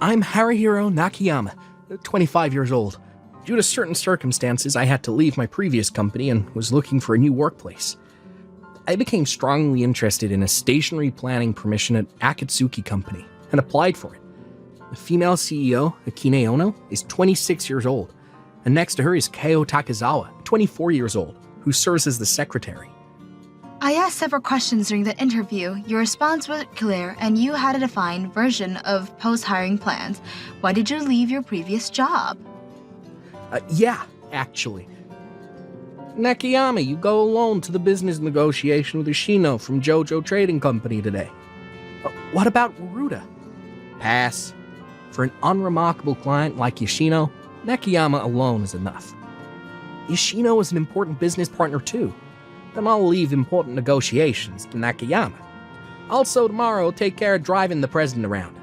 I'm Haruhiro Nakayama, 25 years old. Due to certain circumstances, I had to leave my previous company and was looking for a new workplace. I became strongly interested in a stationery planning permission at Akatsuki Company and applied for it. The female CEO, Akine Ono, is 26 years old, and next to her is Keo Takezawa, 24 years old, who serves as the secretary. I asked several questions during the interview. Your response was clear, and you had a defined version of post-hiring plans. Why did you leave your previous job? Yeah, actually. Nakayama, you go alone to the business negotiation with Ishino from JoJo Trading Company today. What about Waruda? Pass. For an unremarkable client like Ishino, Nakayama alone is enough. Ishino is an important business partner too. Then I'll leave important negotiations to Nakayama. Also tomorrow, take care of driving the president around.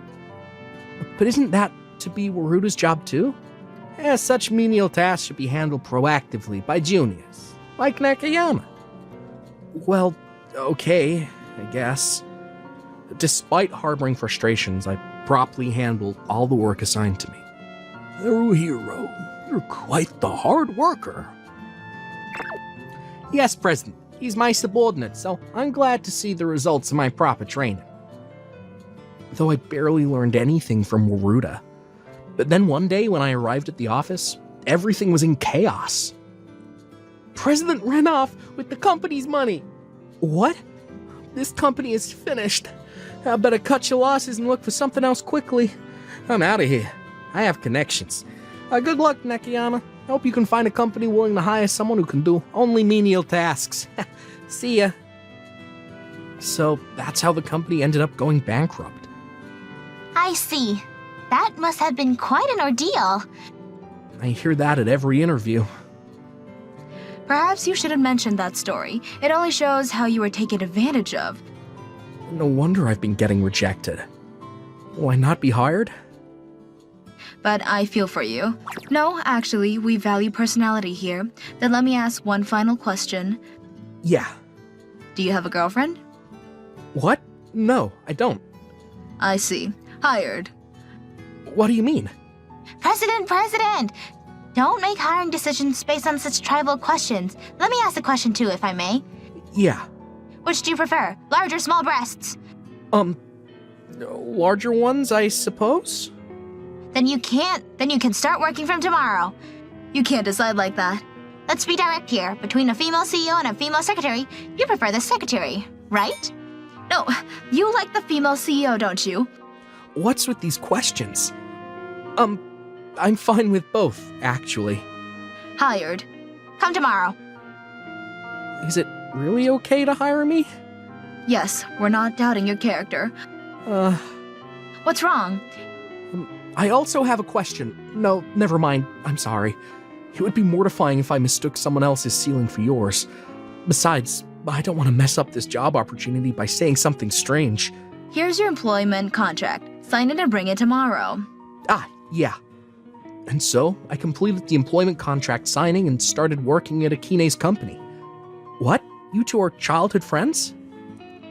But isn't that to be Waruda's job too? Such menial tasks should be handled proactively by juniors, like Nakayama. Well, okay, I guess. Despite harboring frustrations, I promptly handled all the work assigned to me. Haruhiro, you're quite the hard worker. Yes, President. He's my subordinate, so I'm glad to see the results of my proper training. Though I barely learned anything from Waruda. But then one day when I arrived at the office, everything was in chaos. President ran off with the company's money. What? This company is finished. I better cut your losses and look for something else quickly. I'm out of here. I have connections. Good luck, Nakayama. I hope you can find a company willing to hire someone who can do only menial tasks. See ya. So that's how the company ended up going bankrupt. I see. That must have been quite an ordeal. I hear that at every interview. Perhaps you shouldn't mention that story. It only shows how you were taken advantage of. No wonder I've been getting rejected. Will I not be hired? But I feel for you. No, actually, we value personality here. Then let me ask one final question. Yeah. Do you have a girlfriend? What? No, I don't. I see. Hired. What do you mean? President! Don't make hiring decisions based on such trivial questions. Let me ask a question too, if I may. Yeah. Which do you prefer, large or small breasts? Larger ones, I suppose? Then you can start working from tomorrow. You can't decide like that. Let's be direct here. Between a female CEO and a female secretary, you prefer the secretary, right? No, you like the female CEO, don't you? What's with these questions? I'm fine with both, actually. Hired. Come tomorrow. Is it really okay to hire me? Yes, we're not doubting your character. What's wrong? I also have a question. No, never mind. I'm sorry. It would be mortifying if I mistook someone else's ceiling for yours. Besides, I don't want to mess up this job opportunity by saying something strange. Here's your employment contract. Sign it and bring it tomorrow. Yeah. And so, I completed the employment contract signing and started working at Akine's company. What? You two are childhood friends?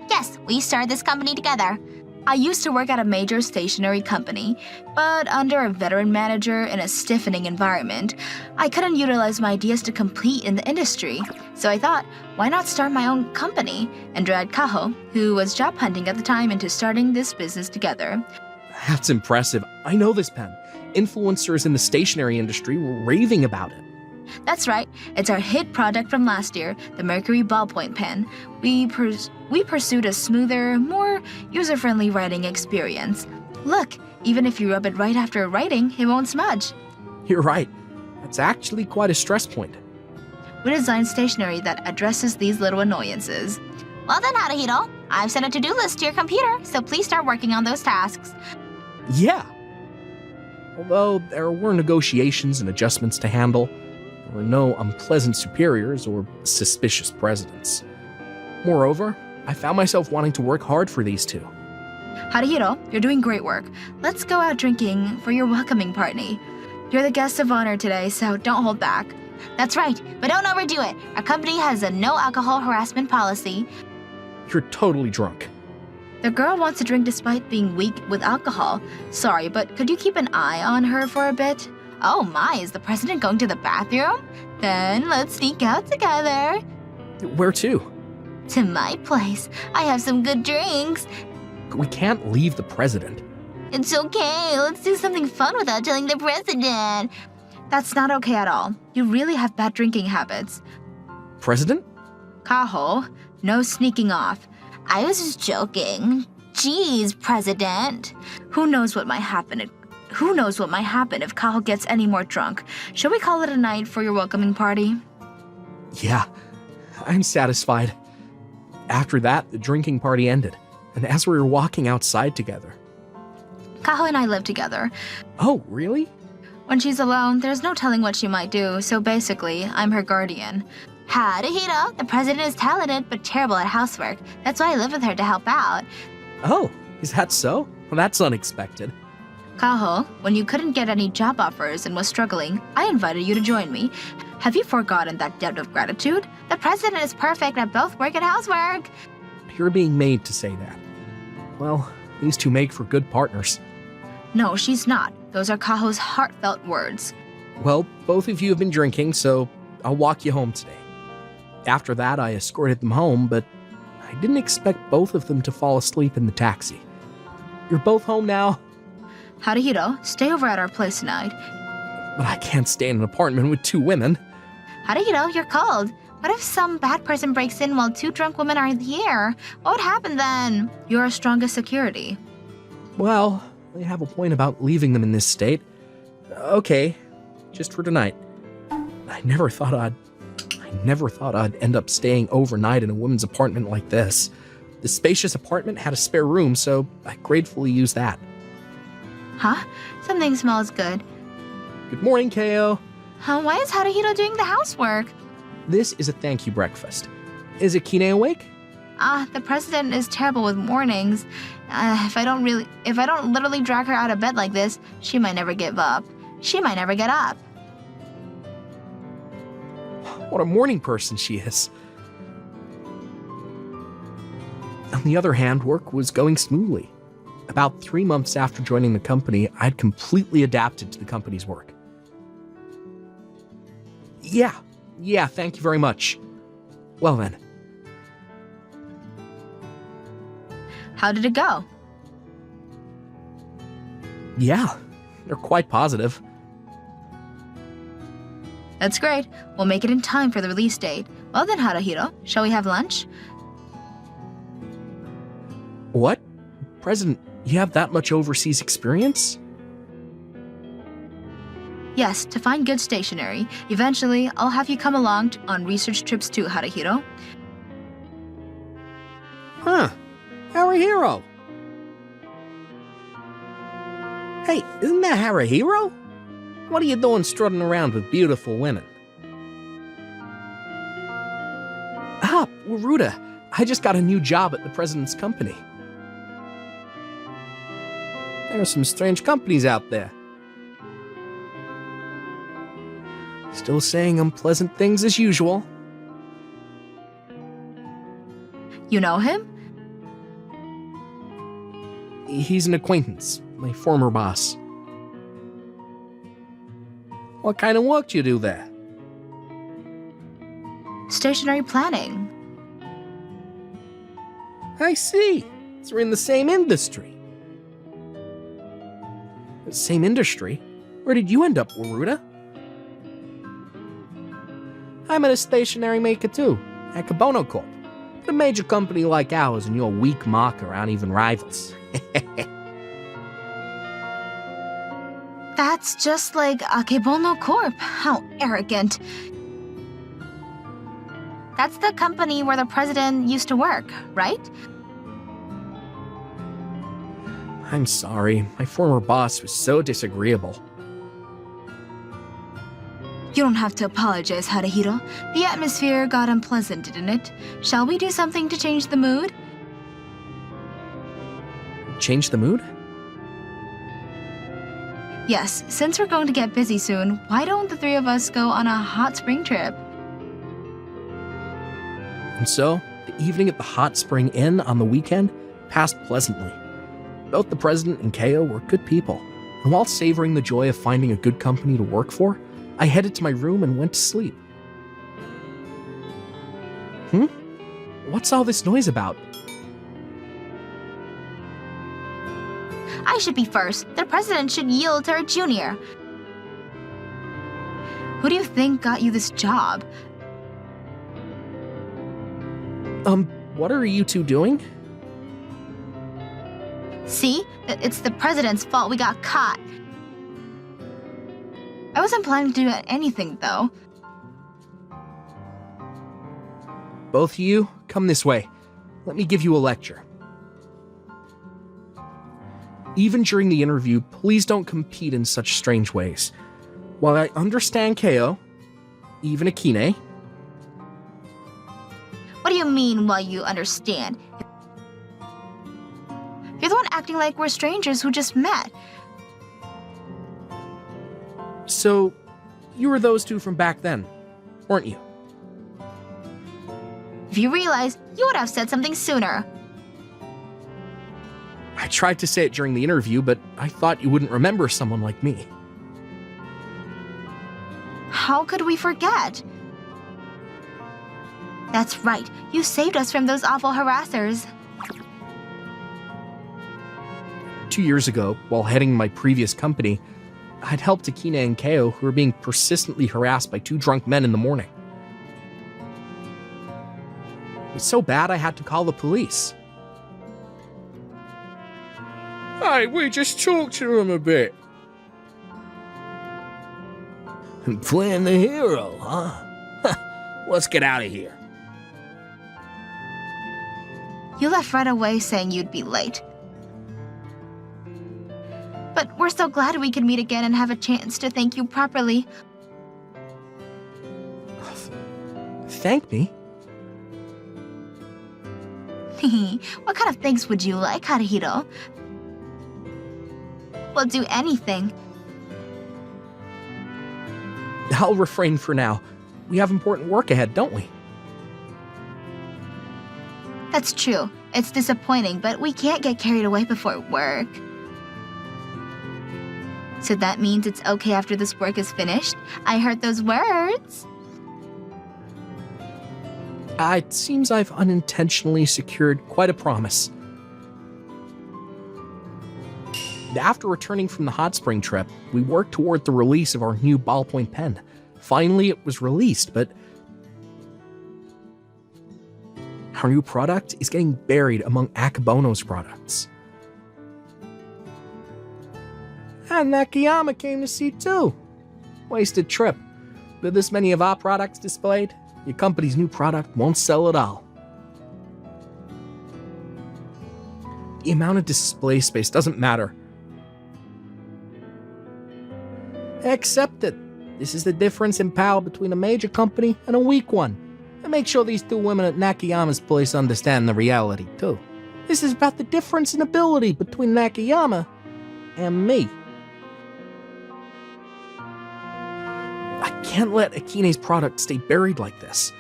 Yes, we started this company together. I used to work at a major stationery company, but under a veteran manager in a stiffening environment, I couldn't utilize my ideas to compete in the industry. So I thought, why not start my own company and drag Kaho, who was job hunting at the time, into starting this business together. That's impressive. I know this pen. Influencers in the stationery industry were raving about it. That's right. It's our hit product from last year, the Mercury ballpoint pen. We pursued a smoother, more user-friendly writing experience. Look, even if you rub it right after writing, it won't smudge. You're right. That's actually quite a stress point. We designed stationery that addresses these little annoyances. Well then, Haruhiro, I've sent a to-do list to your computer, so please start working on those tasks. Yeah. Although there were negotiations and adjustments to handle, there were no unpleasant superiors or suspicious presidents. Moreover, I found myself wanting to work hard for these two. Haruhiro, you're doing great work. Let's go out drinking for your welcoming party. You're the guest of honor today, so don't hold back. That's right, but don't overdo it. Our company has a no alcohol harassment policy. You're totally drunk. The girl wants to drink despite being weak with alcohol. Sorry, but could you keep an eye on her for a bit? Oh my, is the president going to the bathroom? Then let's sneak out together. Where to? To my place. I have some good drinks. We can't leave the president. It's okay. Let's do something fun without telling the president. That's not okay at all. You really have bad drinking habits. President? Kaho, no sneaking off. I was just joking. Jeez, President. Who knows what might happen if Kaho gets any more drunk? Shall we call it a night for your welcoming party? Yeah, I'm satisfied. After that, the drinking party ended, and as we were walking outside together. Kaho and I live together. Oh, really? When she's alone, there's no telling what she might do, so basically, I'm her guardian. Haruhiro, the president is talented but terrible at housework. That's why I live with her to help out. Oh, is that so? Well, that's unexpected. Kaho, when you couldn't get any job offers and was struggling, I invited you to join me. Have you forgotten that debt of gratitude? The president is perfect at both work and housework. You're being made to say that. Well, these two make for good partners. No, she's not. Those are Kaho's heartfelt words. Well, both of you have been drinking, so I'll walk you home today. After that, I escorted them home, but I didn't expect both of them to fall asleep in the taxi. You're both home now? Haruhiro, stay over at our place tonight. But I can't stay in an apartment with two women. Haruhiro, you're cold. What if some bad person breaks in while two drunk women are here? What would happen then? You're our strongest security. Well, they have a point about leaving them in this state. Okay, just for tonight. I never thought I'd end up staying overnight in a woman's apartment like this. The spacious apartment had a spare room, so I gratefully used that. Huh? Something smells good. Good morning, Ko. Why is Haruhiro doing the housework? This is a thank you breakfast. Is Akine awake? The president is terrible with mornings. If I don't literally drag her out of bed like this, she might never give up. She might never get up. What a morning person she is. On the other hand, work was going smoothly. About 3 months after joining the company, I'd completely adapted to the company's work. Yeah, thank you very much. Well then. How did it go? Yeah, they're quite positive. That's great. We'll make it in time for the release date. Well then, Haruhiro, shall we have lunch? What? President, you have that much overseas experience? Yes, to find good stationery. Eventually, I'll have you come along on research trips too, Haruhiro. Huh. Haruhiro. Hey, isn't that Haruhiro? What are you doing strutting around with beautiful women? Ruta, I just got a new job at the president's company. There are some strange companies out there. Still saying unpleasant things as usual. You know him? He's an acquaintance, my former boss. What kind of work do you do there? Stationery planning. I see. So we're in the same industry. Same industry? Where did you end up, Waruta? I'm at a stationery maker too, at Kabono Corp. A major company like ours, and your weak marker aren't even rivals. That's just like Akebono Corp. How arrogant. That's the company where the president used to work, right? I'm sorry, my former boss was so disagreeable. You don't have to apologize, Haruhiro. The atmosphere got unpleasant, didn't it? Shall we do something to change the mood? Change the mood? Yes, since we're going to get busy soon, why don't the three of us go on a hot spring trip? And so, the evening at the Hot Spring Inn on the weekend passed pleasantly. Both the president and Ko were good people, and while savoring the joy of finding a good company to work for, I headed to my room and went to sleep. What's all this noise about? I should be first. The president should yield to our junior. Who do you think got you this job? What are you two doing? See? It's the president's fault we got caught. I wasn't planning to do anything, though. Both of you, come this way. Let me give you a lecture. Even during the interview, please don't compete in such strange ways. While I understand Ko, even Akine... What do you mean, while you understand? You're the one acting like we're strangers who just met. So, you were those two from back then, weren't you? If you realized, you would have said something sooner. I tried to say it during the interview, but I thought you wouldn't remember someone like me. How could we forget? That's right, you saved us from those awful harassers. 2 years ago, while heading my previous company, I'd helped Akine and Ko, who were being persistently harassed by 2 drunk men in the morning. It was so bad I had to call the police. Hey, we just talked to him a bit. And playing the hero, huh? Let's get out of here. You left right away saying you'd be late. But we're so glad we could meet again and have a chance to thank you properly. Thank me? What kind of thanks would you like, Haruhiro? We'll do anything. I'll refrain for now. We have important work ahead, don't we? That's true. It's disappointing, but we can't get carried away before work. So that means it's okay after this work is finished? I heard those words. It seems I've unintentionally secured quite a promise. After returning from the hot spring trip, we worked toward the release of our new ballpoint pen. Finally, it was released, but our new product is getting buried among Akebono's products. And Nakayama came to see too. Wasted trip. With this many of our products displayed, your company's new product won't sell at all. The amount of display space doesn't matter. Except that this is the difference in power between a major company and a weak one. And make sure these 2 women at Nakayama's place understand the reality, too. This is about the difference in ability between Nakayama and me. I can't let Akine's product stay buried like this.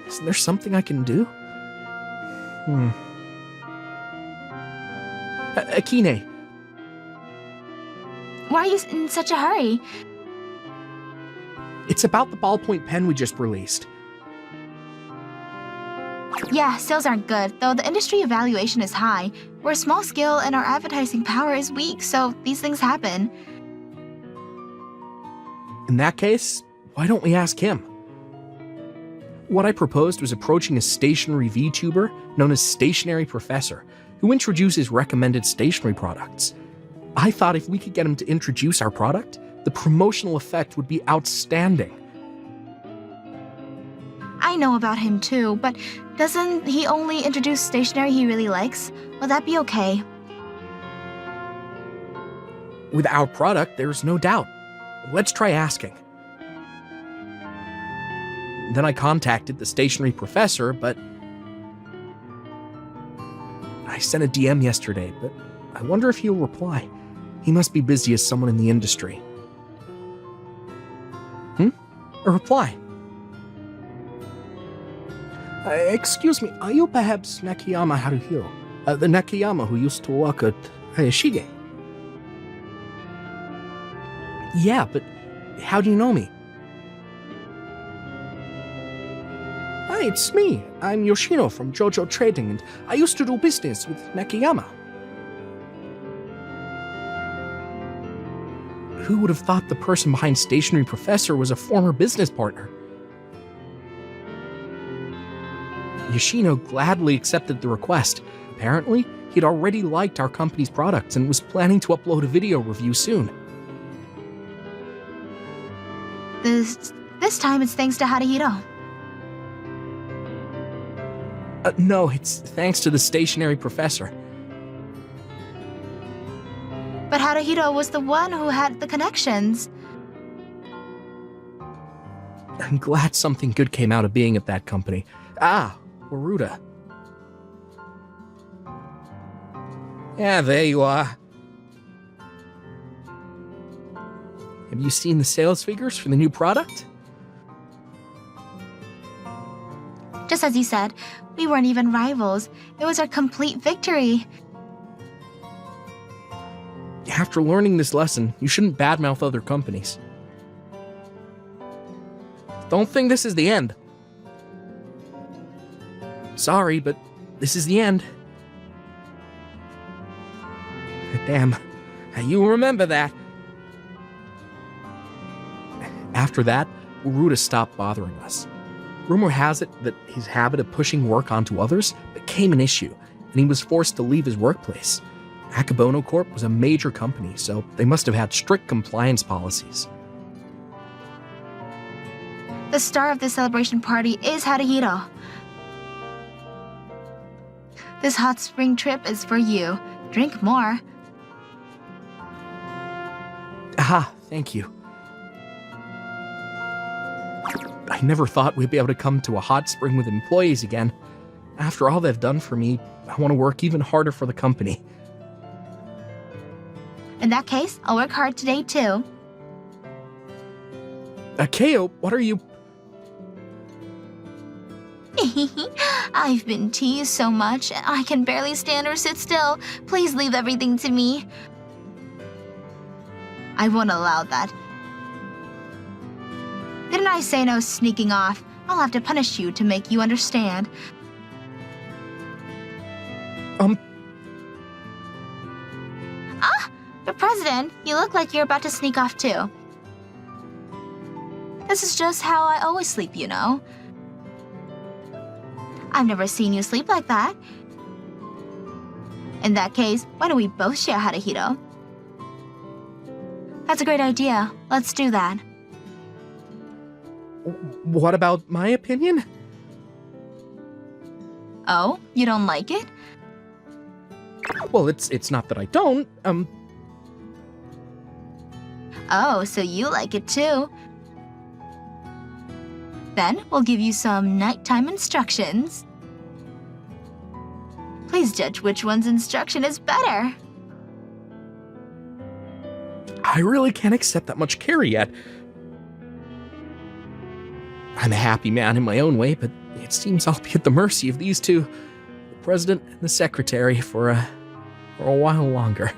Isn't there something I can do? Akine. Why are you in such a hurry? It's about the ballpoint pen we just released. Yeah, sales aren't good, though the industry evaluation is high. We're small scale and our advertising power is weak, so these things happen. In that case, why don't we ask him? What I proposed was approaching a stationery VTuber known as Stationery Professor, who introduces recommended stationery products. I thought if we could get him to introduce our product, the promotional effect would be outstanding. I know about him too, but doesn't he only introduce stationery he really likes? Will that be okay? With our product, there's no doubt. Let's try asking. Then I contacted the Stationery Professor, but I sent a DM yesterday, but I wonder if he'll reply. He must be busy as someone in the industry. A reply. Excuse me, are you perhaps Nakayama Haruhiro? The Nakayama who used to work at Hayashige? Yeah, but how do you know me? Hi, it's me. I'm Yoshino from JoJo Trading, and I used to do business with Nakayama. Who would have thought the person behind Stationery Professor was a former business partner? Yoshino gladly accepted the request. Apparently, he'd already liked our company's products and was planning to upload a video review soon. This time it's thanks to Haruhiro. No, it's thanks to the Stationery Professor. But Haruhiro was the one who had the connections. I'm glad something good came out of being at that company. Ah, Waruda. Yeah, there you are. Have you seen the sales figures for the new product? Just as you said, we weren't even rivals. It was our complete victory. After learning this lesson, you shouldn't badmouth other companies. Don't think this is the end. Sorry, but this is the end. Damn, you remember that. After that, Uruta stopped bothering us. Rumor has it that his habit of pushing work onto others became an issue, and he was forced to leave his workplace. Akabono Corp was a major company, so they must have had strict compliance policies. The star of this celebration party is Haruhiro. This hot spring trip is for you. Drink more. Aha, thank you. I never thought we'd be able to come to a hot spring with employees again. After all they've done for me, I want to work even harder for the company. In that case, I'll work hard today too. Kao, what are you... I've been teased so much, I can barely stand or sit still. Please leave everything to me. I won't allow that. Didn't I say no sneaking off? I'll have to punish you to make you understand. The president, you look like you're about to sneak off too. This is just how I always sleep, you know. I've never seen you sleep like that. In that case, why don't we both share Haruhiro? That's a great idea. Let's do that. What about my opinion? Oh, you don't like it? Well, it's not that I don't, Oh, so you like it too. Then we'll give you some nighttime instructions. Please judge which one's instruction is better. I really can't accept that much care yet. I'm a happy man in my own way, but it seems I'll be at the mercy of these two, the president and the secretary, for a while longer.